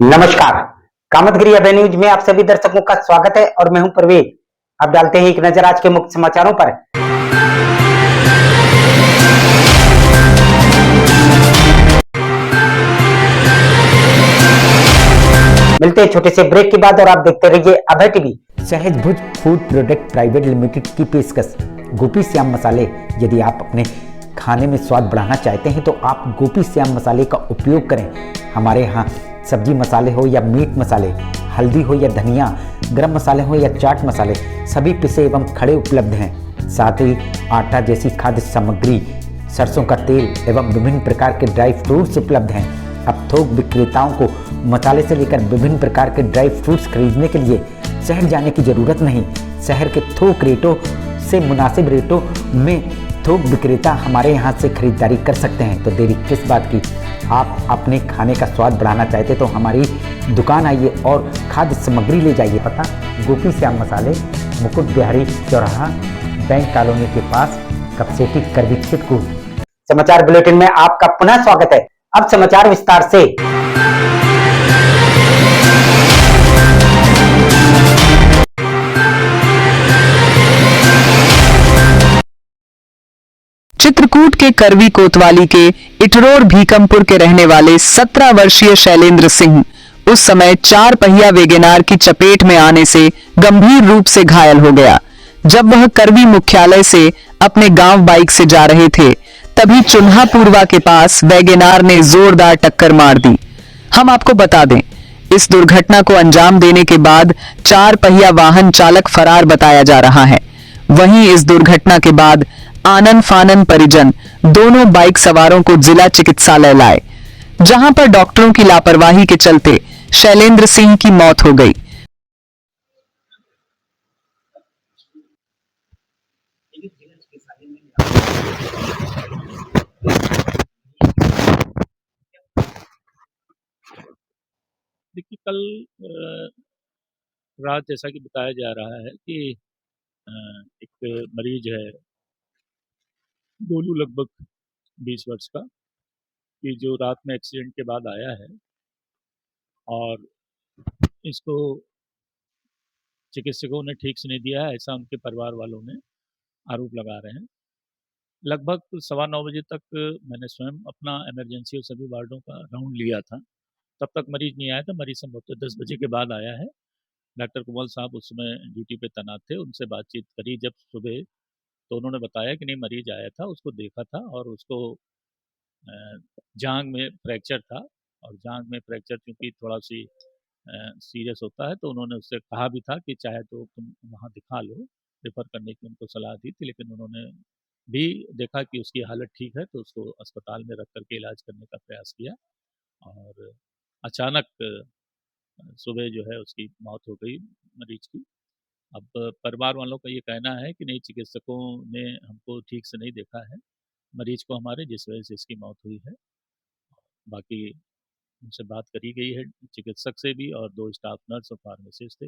नमस्कार। कामतगिरी अभय न्यूज में आप सभी दर्शकों का स्वागत है और मैं हूं परवेज। अब डालते हैं एक नजर आज के मुख्य समाचारों पर। मिलते हैं छोटे से ब्रेक के बाद और आप देखते रहिए अभय टीवी। सहज भुज फूड प्रोडक्ट प्राइवेट लिमिटेड की पेशकश गोपी श्याम मसाले। यदि आप अपने खाने में स्वाद बढ़ाना चाहते हैं तो आप गोपी श्याम मसाले का उपयोग करें। हमारे यहाँ सब्जी मसाले हो या मीट मसाले, हल्दी हो या धनिया, गरम मसाले हो या चाट मसाले, सभी पिसे एवं खड़े उपलब्ध हैं। साथ ही आटा जैसी खाद्य सामग्री, सरसों का तेल एवं विभिन्न प्रकार के ड्राई फ्रूट्स उपलब्ध हैं। अब थोक विक्रेताओं को मसाले से लेकर विभिन्न प्रकार के ड्राई फ्रूट्स खरीदने के लिए शहर जाने की जरूरत नहीं। शहर के थोक रेटों से मुनासिब रेटों में थोक विक्रेता हमारे यहाँ से खरीदारी कर सकते हैं। तो देरी किस बात की, आप अपने खाने का स्वाद बढ़ाना चाहते तो हमारी दुकान आइए और खाद्य सामग्री ले जाइए। पता गोपी श्याम मसाले, मुकुट बिहारी चौराहा, बैंक कॉलोनी के पास, कपसेटी करवी छिटकू। समाचार बुलेटिन में आपका पुनः स्वागत है। अब समाचार विस्तार से। चित्रकूट के करवी कोतवाली के इटरोर भीकमपुर के रहने वाले 17 वर्षीय शैलेंद्र सिंह उस समय 4 पहिया वेगेनार की चपेट में आने से गंभीर रूप से घायल हो गया। जब वह करवी मुख्यालय से अपने गांव बाइक से जा रहे थे तभी चुन्हा पूर्वा के पास वैगेनार ने जोरदार टक्कर मार दी। हम आपको बता दें, इस दुर्घटना को अंजाम देने के बाद 4 पहिया वाहन चालक फरार बताया जा रहा है। वहीं इस दुर्घटना के बाद आनन फानन परिजन दोनों बाइक सवारों को जिला चिकित्सालय लाए, जहां पर डॉक्टरों की लापरवाही के चलते शैलेंद्र सिंह की मौत हो गई। देखिए, कल रात जैसा कि बताया जा रहा है कि एक मरीज है गोलू, लगभग 20 वर्ष का, कि जो रात में एक्सीडेंट के बाद आया है और इसको चिकित्सकों ने ठीक से नहीं दिया है, ऐसा उनके परिवार वालों ने आरोप लगा रहे हैं। लगभग 9:15 बजे तक मैंने स्वयं अपना इमरजेंसी और सभी वार्डों का राउंड लिया था। तब तक मरीज नहीं आया था। मरीज संभवतः 10 बजे के बाद आया है। डॉक्टर कुमल साहब उस समय ड्यूटी पे तैनात थे। उनसे बातचीत करी जब सुबह, तो उन्होंने बताया कि नहीं, मरीज आया था, उसको देखा था और उसको जांघ में फ्रैक्चर था और जांघ में फ्रैक्चर क्योंकि थोड़ा सी सीरियस होता है, तो उन्होंने उससे कहा भी था कि चाहे तो तुम वहाँ दिखा लो, रेफर करने की उनको सलाह दी थी। लेकिन उन्होंने भी देखा कि उसकी हालत ठीक है तो उसको अस्पताल में रख करके इलाज करने का प्रयास किया और अचानक सुबह जो है उसकी मौत हो गई मरीज की। अब परिवार वालों का ये कहना है कि नहीं, चिकित्सकों ने हमको ठीक से नहीं देखा है मरीज को हमारे, जिस वजह से इसकी मौत हुई है। बाकी उनसे बात करी गई है, चिकित्सक से भी, और 2 स्टाफ नर्स और फार्मासिस्ट थे।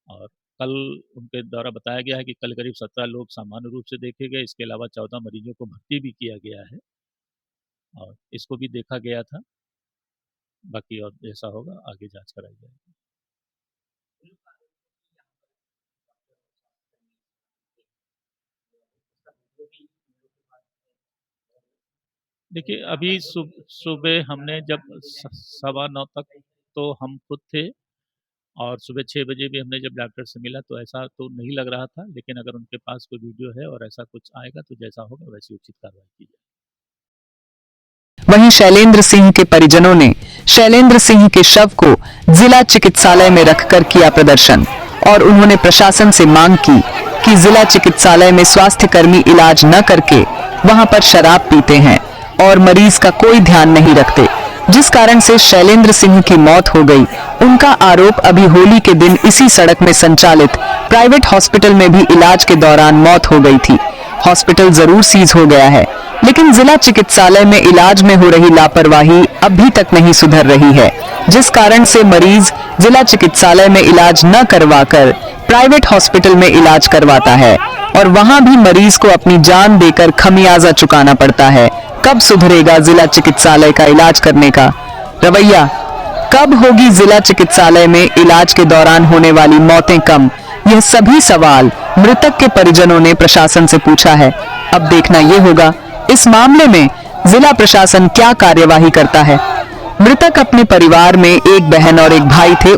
और कल उनके द्वारा बताया गया है कि कल करीब 17 लोग सामान्य रूप से देखे गए। इसके अलावा 14 मरीजों को भर्ती भी किया गया है और इसको भी देखा गया था। बाकी और जैसा होगा आगे जांच कराई जाएगी। देखिए, अभी सुबह हमने जब 9:15 तक तो हम खुद थे और सुबह 6 बजे भी हमने जब डॉक्टर से मिला तो ऐसा तो नहीं लग रहा था। लेकिन अगर उनके पास कोई वीडियो है और ऐसा कुछ आएगा तो जैसा होगा वैसी उचित कार्रवाई की जाएगी। वहीं शैलेंद्र सिंह के परिजनों ने शैलेंद्र सिंह के शव को जिला चिकित्सालय में रखकर किया प्रदर्शन और उन्होंने प्रशासन से मांग की कि जिला चिकित्सालय में स्वास्थ्य कर्मी इलाज न करके वहां पर शराब पीते हैं और मरीज का कोई ध्यान नहीं रखते, जिस कारण से शैलेंद्र सिंह की मौत हो गई। उनका आरोप अभी होली के दिन इसी सड़क में संचालित प्राइवेट हॉस्पिटल में भी इलाज के दौरान मौत हो गई थी। हॉस्पिटल जरूर सीज हो गया है, लेकिन जिला चिकित्सालय में इलाज में हो रही लापरवाही अभी तक नहीं सुधर रही है, जिस कारण से मरीज जिला चिकित्सालय में इलाज न करवाकर प्राइवेट हॉस्पिटल में इलाज करवाता है और वहां भी मरीज को अपनी जान देकर खमियाजा चुकाना पड़ता है। कब सुधरेगा जिला चिकित्सालय का इलाज करने का रवैया? कब होगी जिला चिकित्सालय में इलाज के दौरान होने वाली मौतें कम? यह सभी सवाल मृतक के परिजनों ने प्रशासन से पूछा है। अब देखना यह होगा इस मामले में जिला प्रशासन क्या कार्यवाही करता है। मृतक अपने परिवार में एक बहन और एक भाई थे।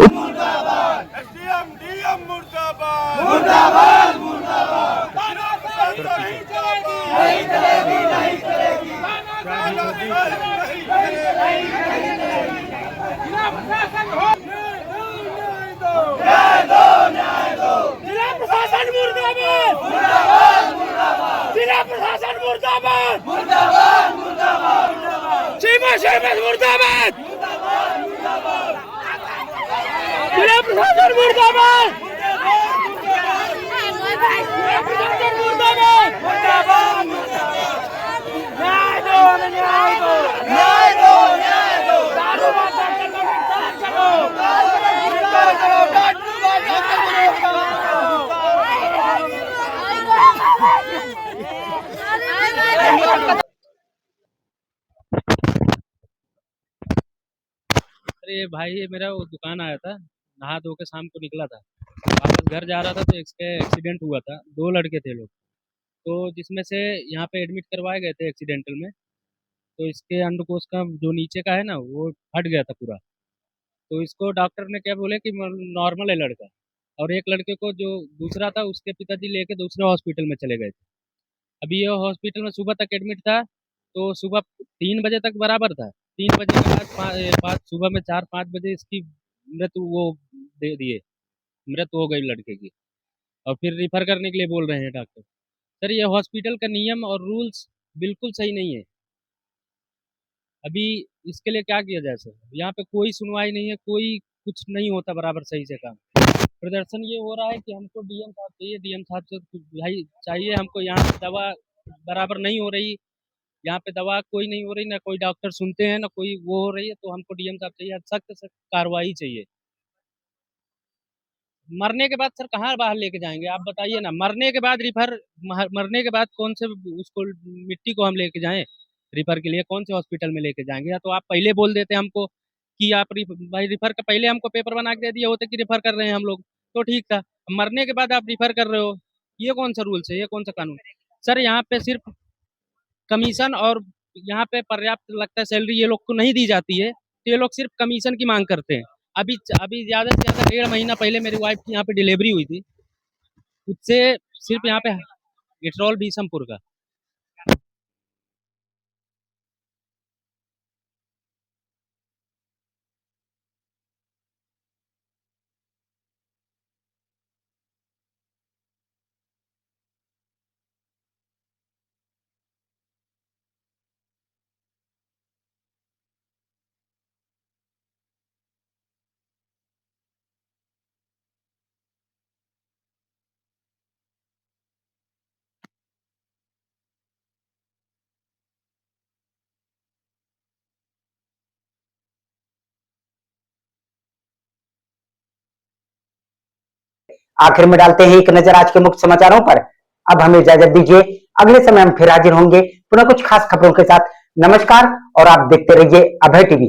अरे भाई, ये मेरा वो दुकान आया था, नहा धो के शाम को निकला था, वापस घर जा रहा था तो इसके एक्सीडेंट हुआ था। 2 लड़के थे लोग, तो जिसमें से यहाँ पे एडमिट करवाए गए थे एक्सीडेंटल में। तो इसके अंडकोश का जो नीचे का है ना, वो फट गया था पूरा। तो इसको डॉक्टर ने क्या बोले कि नॉर्मल है लड़का। और एक लड़के को जो दूसरा था, उसके पिताजी लेके दूसरे हॉस्पिटल में चले गए थे। अभी ये हॉस्पिटल में सुबह तक एडमिट था, तो सुबह 3 बजे तक बराबर था। 3 बजे के बाद पाँच सुबह में 4-5 बजे इसकी मृत्यु वो दे दिए, मृत्यु हो गई लड़के की। और फिर रिफर करने के लिए बोल रहे हैं डॉक्टर। सर, ये हॉस्पिटल का नियम और रूल्स बिल्कुल सही नहीं है। अभी इसके लिए क्या किया जाए सर? यहाँ पे कोई सुनवाई नहीं है, कोई कुछ नहीं होता बराबर सही से काम। प्रदर्शन ये हो रहा है कि हमको डीएम साहब चाहिए, डीएम साहब से भाई चाहिए हमको। यहाँ पे दवा बराबर नहीं हो रही, यहाँ पे दवा कोई नहीं हो रही, ना कोई डॉक्टर सुनते हैं, ना कोई वो हो रही है। तो हमको डीएम साहब चाहिए, सख्त से कार्रवाई चाहिए। मरने के बाद सर कहाँ बाहर लेके जाएंगे आप बताइए ना? मरने के बाद रिफर, मरने के बाद कौन से उसको मिट्टी को हम लेके जाएं रिफर के लिए? कौन से हॉस्पिटल में लेके जाएंगे? या तो आप पहले बोल देते हमको कि आप भाई रिफर का पहले हमको पेपर बना के दे दिए होते कि रिफर कर रहे हैं हम लोग, तो ठीक था। मरने के बाद आप रिफर कर रहे हो, ये कौन सा रूल्स है? ये कौन सा कानून है? सर, यहाँ पे सिर्फ कमीशन और यहाँ पे पर्याप्त लगता है सैलरी ये लोग को नहीं दी जाती है, तो ये लोग सिर्फ कमीशन की मांग करते हैं। अभी अभी ज़्यादा से ज़्यादा 1.5 महीना पहले मेरी वाइफ की यहाँ पे डिलीवरी हुई थी, उससे सिर्फ यहाँ पे इटरॉल बीसमपुर का। आखिर में डालते हैं एक नजर आज के मुख्य समाचारों पर। अब हमें इजाजत दीजिए, अगले समय हम फिर हाजिर होंगे पुनः कुछ खास खबरों के साथ। नमस्कार और आप देखते रहिए अभय टीवी।